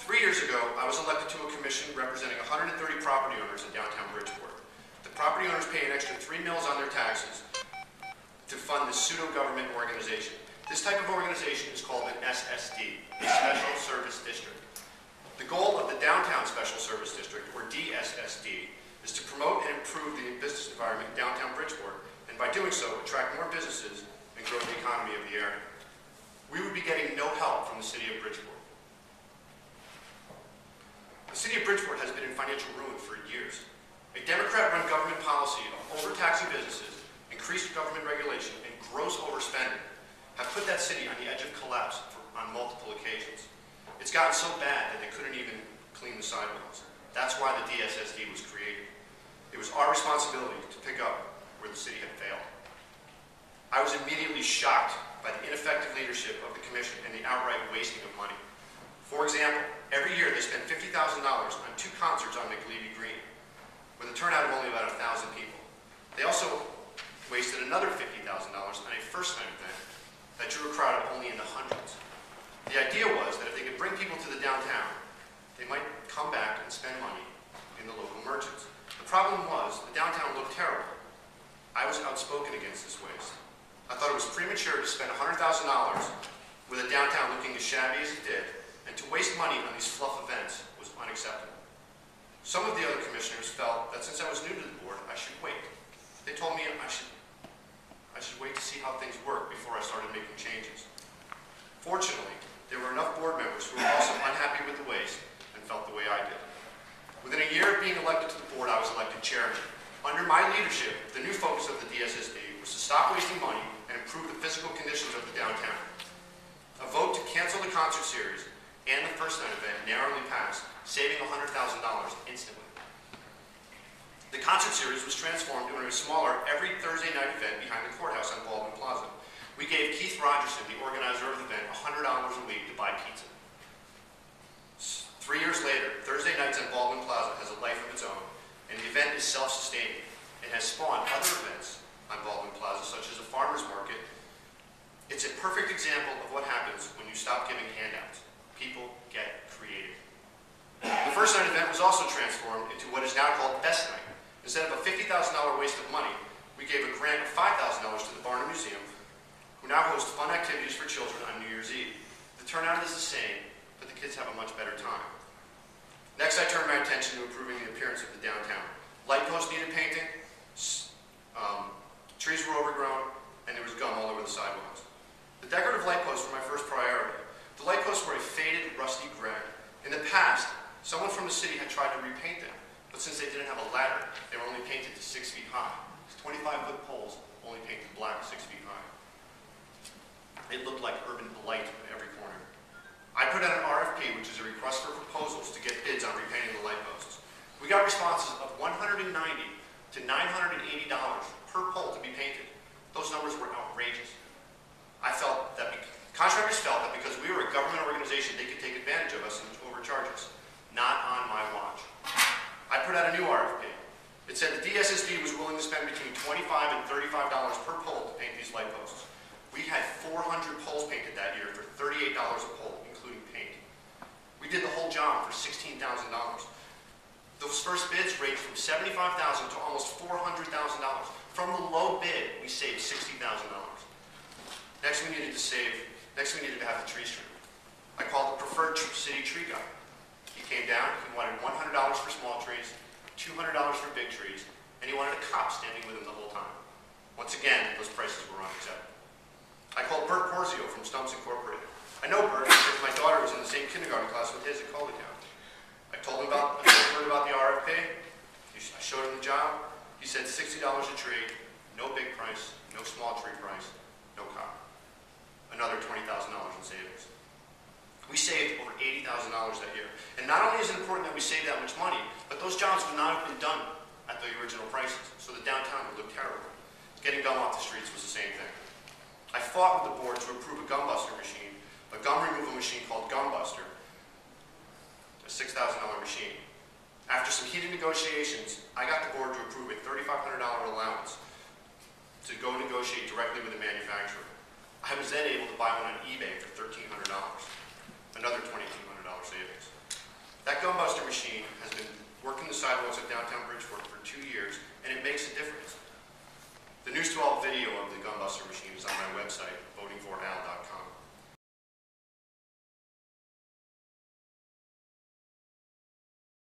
3 years ago, I was elected to a commission representing 130 property owners in downtown Bridgeport. The property owners pay an extra 3 mills on their taxes to fund this pseudo-government organization. This type of organization is called an SSD, a Special Service District. The goal of the Downtown Special Service District, or DSSD, is to promote and improve the business environment in downtown Bridgeport, and by doing so, attract more businesses and grow the economy of the area. We would be getting no help from the city of Bridgeport. The city of Bridgeport has been in financial ruin for years. A Democrat-run government policy of overtaxing businesses, increased government regulation, and gross overspending have put that city on the edge of collapse on multiple occasions. It's gotten so bad that they couldn't even clean the sidewalks. That's why the DSSD was created. It was our responsibility to pick up where the city had failed. I was immediately shocked by the ineffective leadership of the commission and the outright wasting of money. For example, every year they spend $50,000 on 2 concerts on Levy Green, with a turnout of only about 1,000 people. They also wasted another $50,000 on a first-time event that drew a crowd of only in the hundreds. The idea was that if they could bring people to the downtown, they might come back and spend money in the local merchants. The problem was, the downtown looked terrible. I was outspoken against this waste. I thought it was premature to spend $100,000 with a downtown looking as shabby as it did, and to waste money on these fluff events was unacceptable. Some of the other commissioners felt that since I was new to the board, I should wait. They told me I should wait to see how things work before I started making changes. Fortunately, there were enough board members who were also unhappy with the waste and felt the way I did. Within a year of being elected to the board, I was elected chairman. Under my leadership, the new focus of the DSSD was to stop wasting money and improve the physical conditions of the downtown. A vote to cancel the concert series and the first night event narrowly passed, saving $100,000 instantly. The concert series was transformed into a smaller every Thursday night event behind the courthouse on Baldwin Plaza. We gave Keith Rogerson, the organizer of the event, $100 a week to buy pizza. 3 years later, Thursday nights on Baldwin Plaza has a life of its own, and the event is self-sustaining. It has spawned other events on Baldwin Plaza, such as a farmer's market. It's a perfect example of what happens when you stop giving handouts. People get creative. The first night event was also transformed into what is now called Best Night. Instead of a $50,000 waste of money, we gave a grant of $5,000 to the Barnum Museum, who now hosts fun activities for children on New Year's Eve. The turnout is the same, but the kids have a much better time. Next, I turned my attention to improving the appearance of the downtown. Light posts needed painting, trees were overgrown, and there was gum all over the sidewalks. The decorative light posts were my first priority. The light posts were a faded, rusty gray. In the past, someone from the city had tried to repaint them, but since they didn't have a ladder, they were only painted to 6 feet high. These 25-foot poles only painted black 6 feet high. It looked like urban blight in every corner. I put out an RFP, which is a request for proposals to get bids on repainting the light posts. We got responses of $190 to $980 per pole to be painted. Those numbers were outrageous. Contractors felt that because we were a government organization, they could take advantage of us and overcharge us. Not on my watch. I put out a new RFP. It said the DSSD was willing to spend between $25 and $35 per pole to paint these light posts. We had 400 poles painted that year for $38 a pole, including paint. We did the whole job for $16,000. Those first bids ranged from $75,000 to almost $400,000. From the low bid, we saved $60,000. Next, we needed to have the trees trimmed. I called the preferred city tree guy. He came down, he wanted $100 for small trees, $200 for big trees, and he wanted a cop standing with him the whole time. Once again, those prices were unacceptable. I called Bert Porzio from Stumps Incorporated. I know Bert because my daughter was in the same kindergarten class with his at Coleytown. I told him about the RFP. I showed him the job. He said $60 a tree, no big price, no small tree price, no cop. Another $20,000 in savings. We saved over $80,000 that year. And not only is it important that we save that much money, but those jobs would not have been done at the original prices, so the downtown would look terrible. Getting gum off the streets was the same thing. I fought with the board to approve a gum buster machine, a gum removal machine called Gum Buster, a $6,000 machine. After some heated negotiations, I got the board to approve a $3,500 allowance to go negotiate directly with the manufacturer. I was then able to buy one on eBay for $1,300, another $2,200 savings. That gunbuster machine